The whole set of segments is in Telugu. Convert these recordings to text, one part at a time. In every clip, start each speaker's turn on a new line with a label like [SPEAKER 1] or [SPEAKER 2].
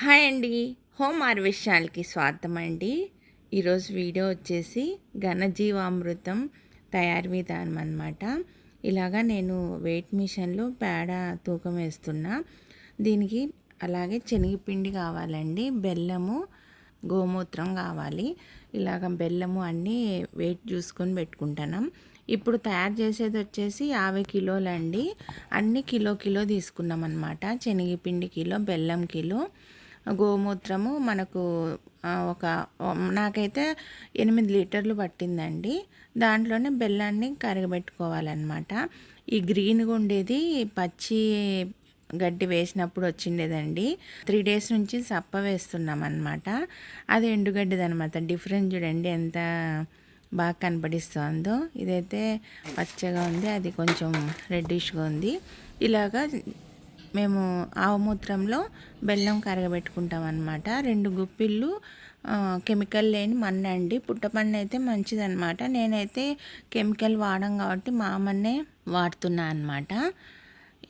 [SPEAKER 1] హాయ్ అండి. హోమ్ హార్వెస్ట్‌కి స్వాగతం అండి. ఈరోజు వీడియో వచ్చేసి ఘనజీవామృతం తయారీ విధానం అన్నమాట. ఇలాగా నేను వెయిట్ మిషన్లో పేడ తూకం వేస్తున్నా. దీనికి అలాగే శనగపిండి కావాలండి, బెల్లము, గోమూత్రం కావాలి. ఇలాగ బెల్లము అన్నీ వెయిట్ చూసుకొని పెట్టుకుంటున్నాం. ఇప్పుడు తయారు చేసేది వచ్చేసి 50 కిలోలండి. అన్నీ కిలో కిలో తీసుకున్నాం అన్నమాట. శనగపిండి కిలో, బెల్లం కిలో, గోమూత్రము మనకు నాకైతే 8 లీటర్లు పట్టిందండి. దాంట్లోనే బెల్లాన్ని కరగబెట్టుకోవాలన్నమాట. ఈ గ్రీన్గా ఉండేది పచ్చి గడ్డి వేసినప్పుడు వచ్చిండేదండి. 3 డేస్ నుంచి సప్ప వేస్తున్నాం అన్నమాట. అది ఎండుగడ్డిది అనమాట. డిఫరెన్స్ చూడండి ఎంత బాగా కనపడిస్తుందో. ఇదైతే పచ్చగా ఉంది, అది కొంచెం రెడ్డిష్గా ఉంది. ఇలాగా మేము ఆవుమూత్రంలో బెల్లం కరగబెట్టుకుంటాం అన్నమాట. 2 గుప్పిళ్ళు కెమికల్ లేని మన్ను అండి. పుట్టమన్ను అయితే మంచిదన్నమాట. నేనైతే కెమికల్ వాడం కాబట్టి మా మన్నే వాడుతున్నా అన్నమాట.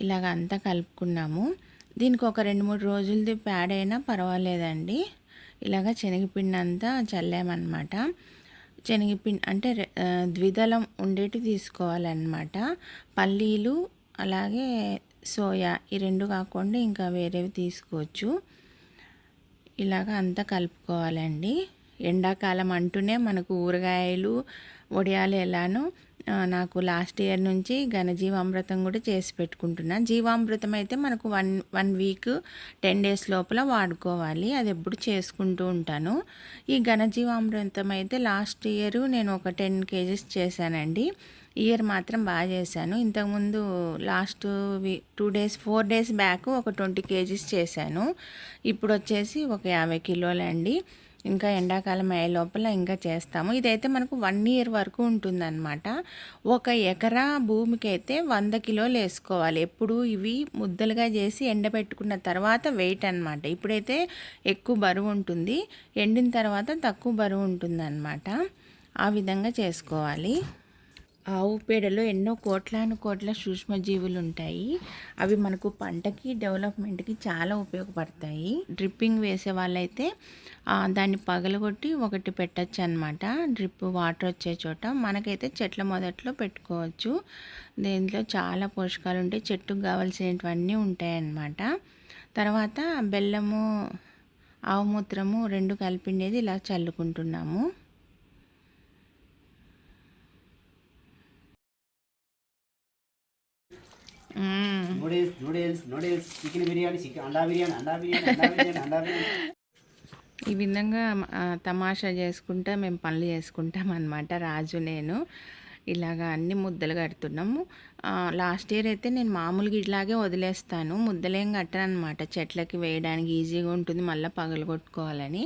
[SPEAKER 1] ఇలాగ అంతా కలుపుకున్నాము. దీనికి ఒక 2-3 రోజులది పేడ అయినా పర్వాలేదండి. ఇలాగ శనగపిండి అంతా చల్లామన్నమాట. శనగపిండి అంటే ద్విదళం ఉండేటి తీసుకోవాలన్నమాట. పల్లీలు అలాగే సోయా, ఈ 2 కాకుండా ఇంకా వేరేవి తీసుకోవచ్చు. ఇలాగ అంతా కలుపుకోవాలండి. ఎండాకాలం అంటూనే మనకు ఊరగాయలు, వడియాలు ఎలానో నాకు లాస్ట్ ఇయర్ నుంచి ఘనజీవామృతం కూడా చేసి పెట్టుకుంటున్నా. జీవామృతం అయితే మనకు వన్ వీక్ 10 డేస్ లోపల వాడుకోవాలి. అది ఎప్పుడు చేసుకుంటూ ఉంటాను. ఈ ఘనజీవామృతం అయితే లాస్ట్ ఇయర్ నేను ఒక 10 kgs చేశానండి. ఇయర్ మాత్రం బాగా చేశాను. ఇంతకుముందు లాస్ట్ 4 డేస్ బ్యాక్ ఒక 20 kgs చేశాను. ఇప్పుడు వచ్చేసి ఒక 50 కిలోలండి. ఇంకా ఎండాకాలం అయ్యే లోపల ఇంకా చేస్తాము. ఇదైతే మనకు 1 year వరకు ఉంటుందన్నమాట. 1 ఎకరా భూమికి అయితే 100 కిలోలు వేసుకోవాలి. ఎప్పుడు ఇవి ముద్దలుగా చేసి ఎండబెట్టుకున్న తర్వాత వెయిట్ అన్నమాట. ఇప్పుడైతే ఎక్కువ బరువు ఉంటుంది, ఎండిన తర్వాత తక్కువ బరువు ఉంటుందన్నమాట. ఆ విధంగా చేసుకోవాలి. ఆవు పేడలో ఎన్నో కోట్ల సూక్ష్మజీవులు ఉంటాయి. అవి మనకు పంటకి డెవలప్మెంట్కి చాలా ఉపయోగపడతాయి. డ్రిప్పింగ్ వేసే వాళ్ళైతే దాన్ని పగలగొట్టి ఒకటి పెట్టచ్చు అనమాట. డ్రిప్ వాటర్ వచ్చే చోట. మనకైతే చెట్ల మొదట్లో పెట్టుకోవచ్చు. దీంట్లో చాలా పోషకాలు ఉంటాయి, చెట్టుకు కావాల్సినవన్నీ ఉంటాయన్నమాట. తర్వాత బెల్లము, ఆవుమూత్రము 2 కలిపిండేది ఇలా చల్లుకుంటున్నాము.
[SPEAKER 2] నూడిల్స్ చికెన్ బిర్యానీ, అండా బిర్యానీ.
[SPEAKER 1] ఈ విధంగా తమాషా చేసుకుంటా మేము పనులు చేసుకుంటాం అన్నమాట. రాజు నేను ఇలాగా అన్ని ముద్దలు కడుతున్నాము. లాస్ట్ ఇయర్ అయితే నేను మామూలుగా ఇట్లాగే వదిలేస్తాను, ముద్దలేం కట్టను అనమాట. చెట్లకి వేయడానికి ఈజీగా ఉంటుంది, మళ్ళీ పగలగొట్టుకోవాలని.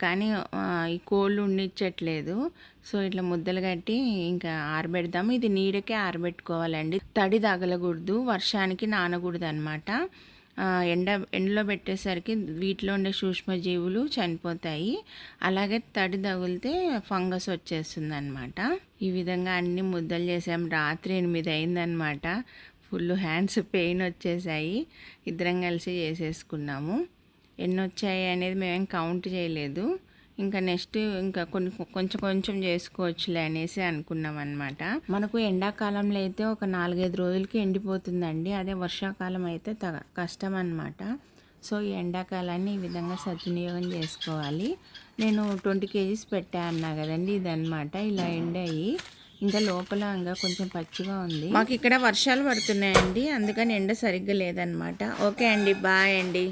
[SPEAKER 1] కానీ ఈ కోళ్ళు ఉండిచ్చట్లేదు. సో ఇట్లా ముద్దలు కట్టి ఇంకా ఆరబెడదాము. ఇది నీడకే ఆరబెట్టుకోవాలండి. తడి తగలకూడదు, వర్షానికి నానకూడదు అనమాట. ఎండలో పెట్టేసరికి వీటిలో ఉండే సూక్ష్మజీవులు చనిపోతాయి. అలాగే తడి తగిలితే ఫంగస్ వచ్చేస్తుంది అనమాట. ఈ విధంగా అన్ని ముద్దలు చేసాం. రాత్రి 8 అయిందనమాట. ఫుల్ హ్యాండ్స్ పెయిన్ వచ్చేసాయి. ఇద్దరం కలిసి చేసేసుకున్నాము. ఎన్ని వచ్చాయి అనేది మేమేం కౌంట్ చేయలేదు. ఇంకా నెక్స్ట్ ఇంకా కొంచెం చేసుకోవచ్చులే అనేసి అనుకున్నాం అనమాట. మనకు ఎండాకాలంలో అయితే ఒక 4-5 రోజులకి ఎండిపోతుందండి. అదే వర్షాకాలం అయితే కష్టం అనమాట. సో ఈ ఎండాకాలాన్ని ఈ విధంగా సద్వినియోగం చేసుకోవాలి. నేను 20 kgs పెట్టా అన్నా కదండి, ఇదన్నమాట. ఇలా ఎండాయి. ఇంకా లోపల ఇంకా కొంచెం పచ్చిగా ఉంది. మాకు ఇక్కడ వర్షాలు పడుతున్నాయండి, అందుకని ఎండ సరిగ్గా లేదనమాట. ఓకే అండి, బాయ్ అండి.